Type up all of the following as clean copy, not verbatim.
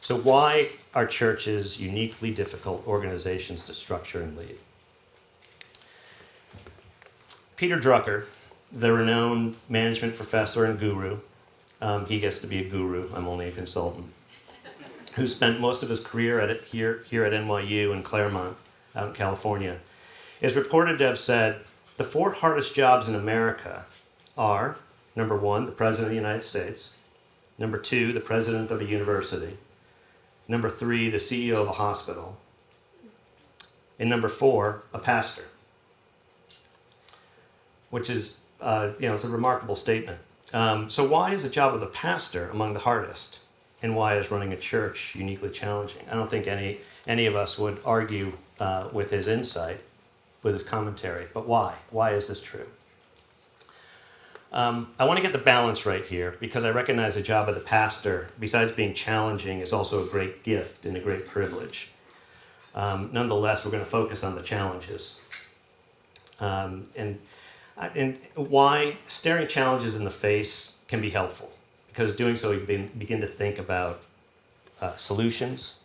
So why are churches uniquely difficult organizations to structure and lead? Peter Drucker, the renowned management professor and guru, he gets to be a guru, I'm only a consultant, who spent most of his career here at NYU in Claremont, out in California, is reported to have said, the 4 hardest jobs in America are, number 1, the President of the United States, number 2, the President of a university, number 3, the CEO of a hospital, and number 4, a pastor, which is, it's a remarkable statement. So why is the job of the pastor among the hardest? And why is running a church uniquely challenging? I don't think any of us would argue with his insight, with his commentary, but why? Why is this true? I want to get the balance right here because I recognize the job of the pastor, besides being challenging, is also a great gift and a great privilege. Nonetheless, we're going to focus on the challenges. And why staring challenges in the face can be helpful, because doing so you begin to think about solutions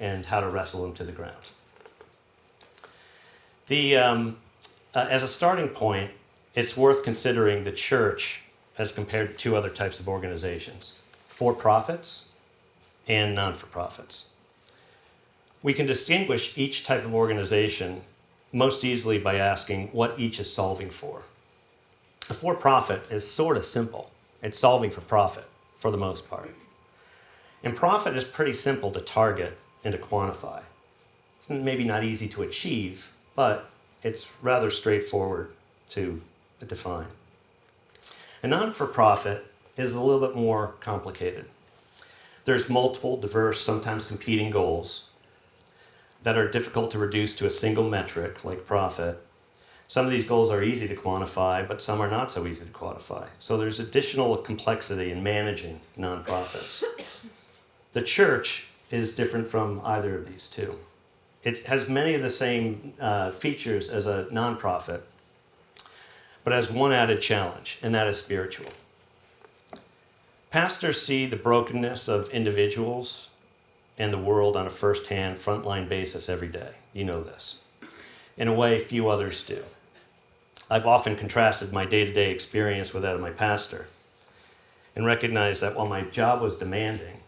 and how to wrestle them to the ground. As a starting point, it's worth considering the church as compared to 2 other types of organizations, for-profits and non-for-profits. We can distinguish each type of organization most easily by asking what each is solving for. A for-profit is sort of simple. It's solving for profit, for the most part. And profit is pretty simple to target and to quantify. It's maybe not easy to achieve, but it's rather straightforward to define. A non-for-profit is a little bit more complicated. There's multiple, diverse, sometimes competing goals that are difficult to reduce to a single metric, like profit. Some of these goals are easy to quantify, but some are not so easy to quantify. So there's additional complexity in managing nonprofits. The church is different from either of these 2. It has many of the same features as a nonprofit, but has one added challenge, and that is spiritual. Pastors see the brokenness of individuals and the world on a first-hand, frontline basis every day. You know this. In a way, few others do. I've often contrasted my day-to-day experience with that of my pastor and recognized that while my job was demanding,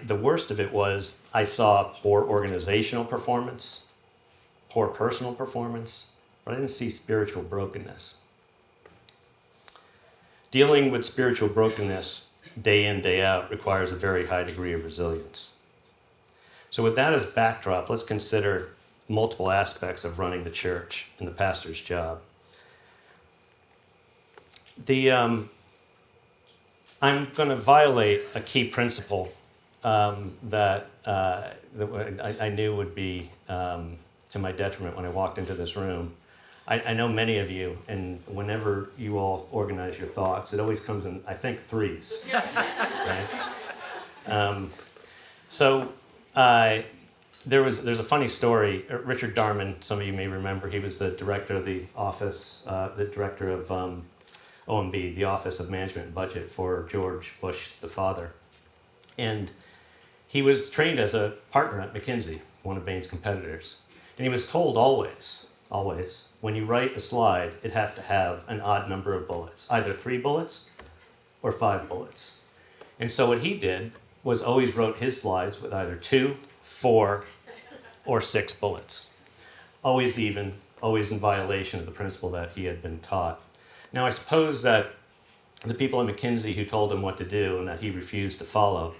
the worst of it was I saw poor organizational performance, poor personal performance, but I didn't see spiritual brokenness. Dealing with spiritual brokenness day in, day out requires a very high degree of resilience. So with that as backdrop, let's consider multiple aspects of running the church and the pastor's job. I'm going to violate a key principle that I knew would be to my detriment when I walked into this room. I know many of you, and whenever you all organize your thoughts, it always comes in, I think, 3s. Right? There's a funny story. Richard Darman, some of you may remember, he was the director of the office, the director of OMB, the Office of Management and Budget for George Bush, the father. And he was trained as a partner at McKinsey, one of Bain's competitors. And he was told always, when you write a slide, it has to have an odd number of bullets, either 3 bullets or 5 bullets. And so what he did was always wrote his slides with either 2, 4, or 6 bullets. Always even, always in violation of the principle that he had been taught. Now I suppose that the people at McKinsey who told him what to do and that he refused to follow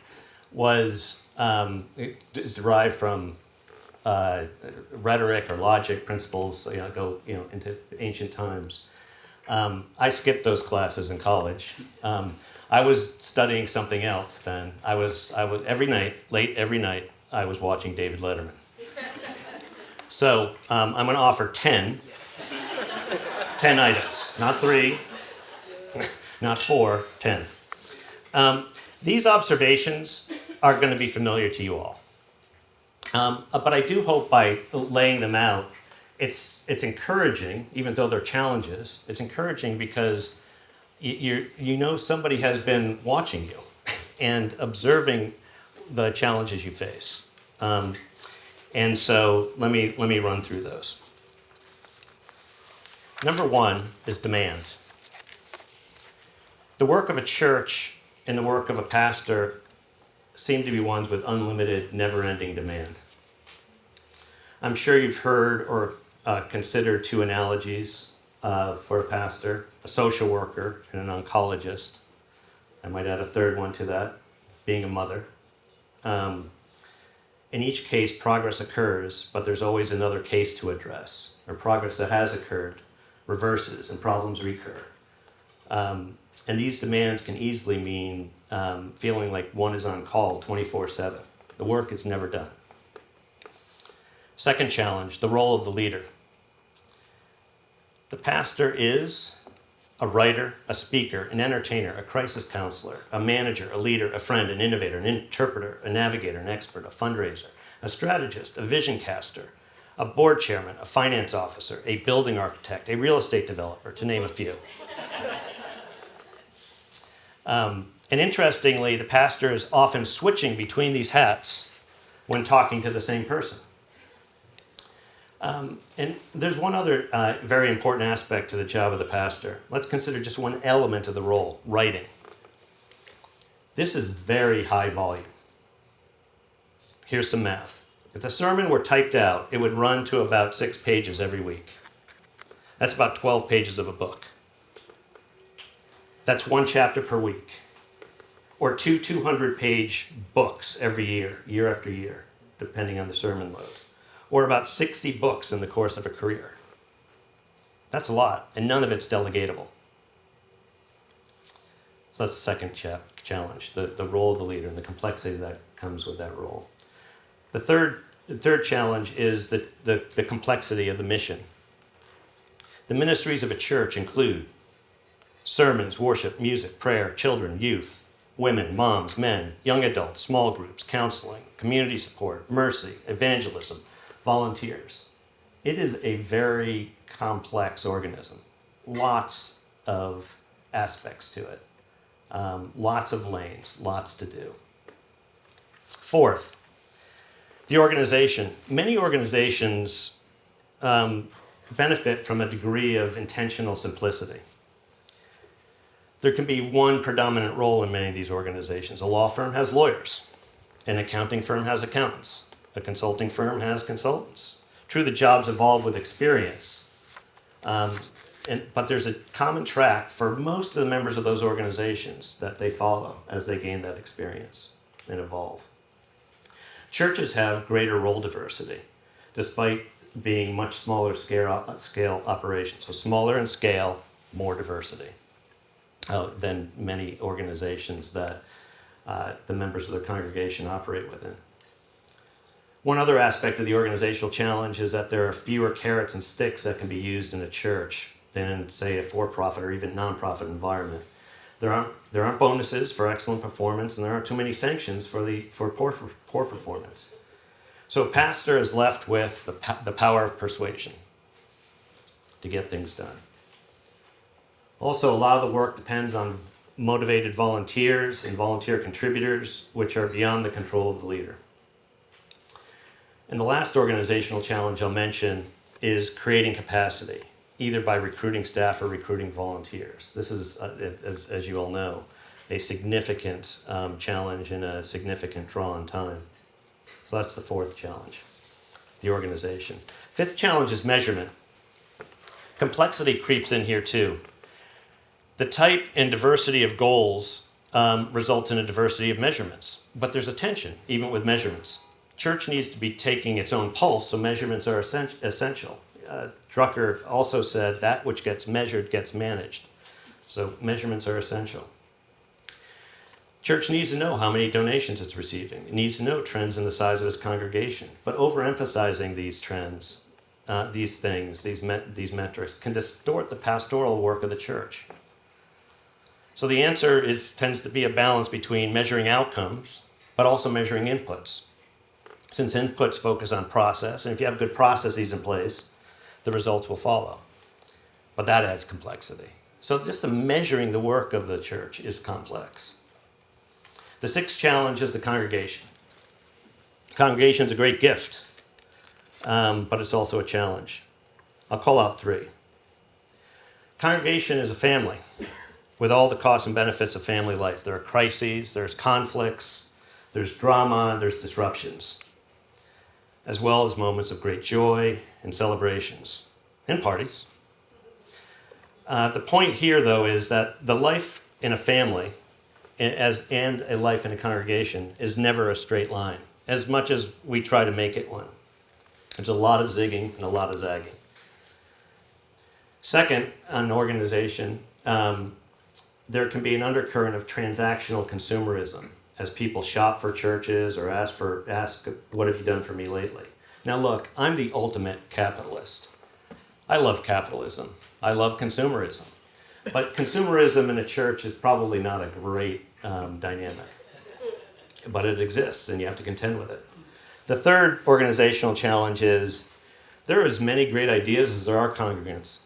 is derived from rhetoric or logic principles, go into ancient times. I skipped those classes in college. I was studying something else then. I was late every night, I was watching David Letterman. So I'm going to offer 10 items, not 3, not 4, 10. These observations are going to be familiar to you all. But I do hope by laying them out, it's encouraging, even though they're challenges. It's encouraging because you know somebody has been watching you and observing the challenges you face. And so let me run through those. Number one is demand. The work of a church and the work of a pastor seem to be ones with unlimited, never-ending demand. I'm sure you've heard or considered two analogies for a pastor: a social worker and an oncologist. I might add a third one to that, being a mother. In each case, progress occurs, but there's always another case to address, or progress that has occurred reverses and problems recur. And these demands can easily mean feeling like one is on call 24/7. The work is never done. Second challenge, the role of the leader. The pastor is a writer, a speaker, an entertainer, a crisis counselor, a manager, a leader, a friend, an innovator, an interpreter, a navigator, an expert, a fundraiser, a strategist, a vision caster, a board chairman, a finance officer, a building architect, a real estate developer, to name a few. And interestingly, the pastor is often switching between these hats when talking to the same person. And there's one other very important aspect to the job of the pastor. Let's consider just one element of the role: writing. This is very high volume. Here's some math. If the sermon were typed out, it would run to about 6 pages every week. That's about 12 pages of a book. That's one chapter per week. Or 200-page books every year, year after year, depending on the sermon load. Or about 60 books in the course of a career. That's a lot, and none of it's delegatable. So that's the second challenge, the role of the leader and the complexity that comes with that role. The third challenge is the complexity of the mission. The ministries of a church include sermons, worship, music, prayer, children, youth, women, moms, men, young adults, small groups, counseling, community support, mercy, evangelism, volunteers. It is a very complex organism. Lots of aspects to it. Lots of lanes, lots to do. Fourth, the organization. Many organizations benefit from a degree of intentional simplicity. There can be one predominant role in many of these organizations. A law firm has lawyers. An accounting firm has accountants. A consulting firm has consultants. True, the jobs evolve with experience, but there's a common track for most of the members of those organizations that they follow as they gain that experience and evolve. Churches have greater role diversity, despite being much smaller scale operations. So smaller in scale, more diversity than many organizations that the members of the congregation operate within. One other aspect of the organizational challenge is that there are fewer carrots and sticks that can be used in a church than in, say, a for-profit or even nonprofit environment. There aren't bonuses for excellent performance, and there aren't too many sanctions for poor performance. So a pastor is left with the power of persuasion to get things done. Also, a lot of the work depends on motivated volunteers and volunteer contributors, which are beyond the control of the leader. And the last organizational challenge I'll mention is creating capacity, either by recruiting staff or recruiting volunteers. This is, as you all know, a significant challenge and a significant draw on time. So that's the fourth challenge, the organization. Fifth challenge is measurement. Complexity creeps in here too. The type and diversity of goals results in a diversity of measurements, but there's a tension even with measurements. Church needs to be taking its own pulse, so measurements are essential. Drucker also said that which gets measured gets managed. So measurements are essential. Church needs to know how many donations it's receiving. It needs to know trends in the size of its congregation. But overemphasizing these trends, these things, these metrics, can distort the pastoral work of the church. So the answer tends to be a balance between measuring outcomes, but also measuring inputs. Since inputs focus on process, and if you have good processes in place, the results will follow. But that adds complexity. So just the measuring the work of the church is complex. The sixth challenge is the congregation. Congregation is a great gift, but it's also a challenge. I'll call out three. Congregation is a family with all the costs and benefits of family life. There are crises, there's conflicts, there's drama, there's disruptions, as well as moments of great joy and celebrations and parties. The point here, though, is that the life in a family and a life in a congregation is never a straight line, as much as we try to make it one. There's a lot of zigging and a lot of zagging. Second, an organization, there can be an undercurrent of transactional consumerism as people shop for churches or ask, what have you done for me lately? Now look, I'm the ultimate capitalist. I love capitalism. I love consumerism. But consumerism in a church is probably not a great dynamic. But it exists, and you have to contend with it. The third organizational challenge is there are as many great ideas as there are congregants,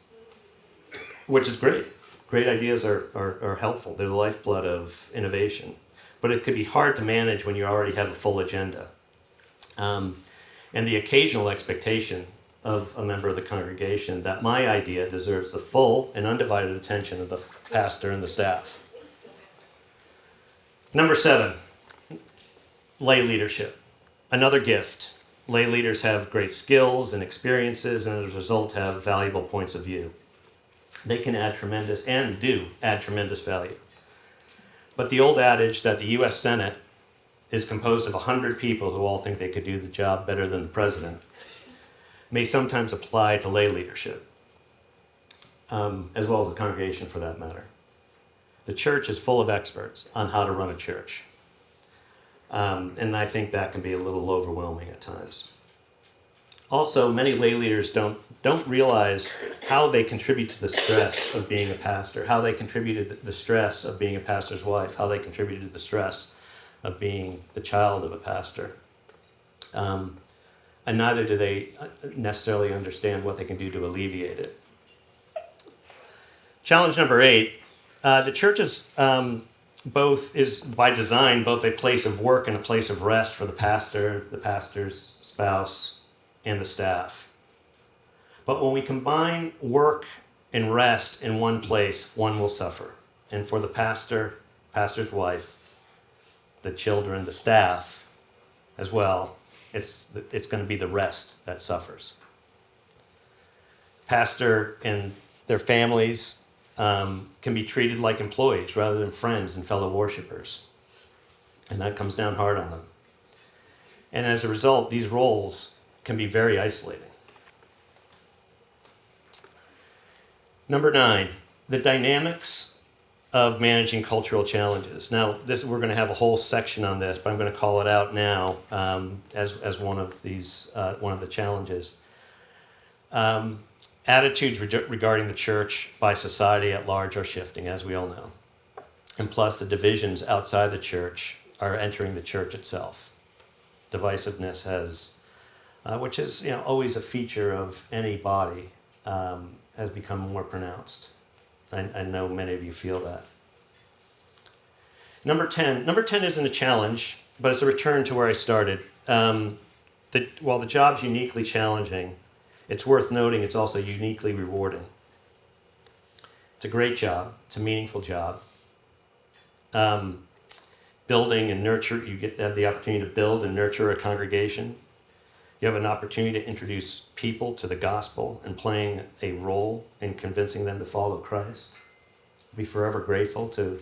which is great. Great ideas are helpful. They're the lifeblood of innovation. But it could be hard to manage when you already have a full agenda. And the occasional expectation of a member of the congregation that my idea deserves the full and undivided attention of the pastor and the staff. Number 7, lay leadership. Another gift. Lay leaders have great skills and experiences, and as a result have valuable points of view. They can add tremendous, and do add tremendous value. But the old adage that the U.S. Senate is composed of 100 people who all think they could do the job better than the president may sometimes apply to lay leadership, as well as the congregation for that matter. The church is full of experts on how to run a church. And I think that can be a little overwhelming at times. Also, many lay leaders don't realize how they contribute to the stress of being a pastor, how they contribute to the stress of being a pastor's wife, how they contribute to the stress of being the child of a pastor. And neither do they necessarily understand what they can do to alleviate it. Challenge number 8, the church is by design both a place of work and a place of rest for the pastor, the pastor's spouse, and the staff. But when we combine work and rest in one place, one will suffer. And for the pastor, pastor's wife, the children, the staff as well, it's going to be the rest that suffers. Pastor and their families can be treated like employees rather than friends and fellow worshipers. And that comes down hard on them. And as a result, these roles can be very isolating. Number 9, the dynamics of managing cultural challenges. Now, we're going to have a whole section on this, but I'm going to call it out now as one of the challenges. Attitudes regarding the church by society at large are shifting, as we all know. And plus, the divisions outside the church are entering the church itself. Divisiveness which is always a feature of any body, has become more pronounced. I know many of you feel that. Number 10 isn't a challenge, but it's a return to where I started. While the job's uniquely challenging, it's worth noting it's also uniquely rewarding. It's a great job. It's a meaningful job. Building and nurture, have the opportunity to build and nurture a congregation. You have an opportunity to introduce people to the gospel and playing a role in convincing them to follow Christ. I'll be forever grateful to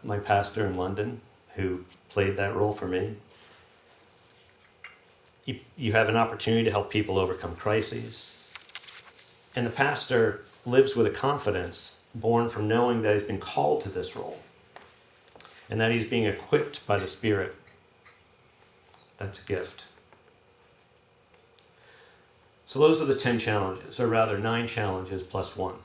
my pastor in London who played that role for me. You have an opportunity to help people overcome crises. And the pastor lives with a confidence born from knowing that he's been called to this role and that he's being equipped by the Spirit. That's a gift. So those are the 10 challenges, or rather 9 challenges plus 1.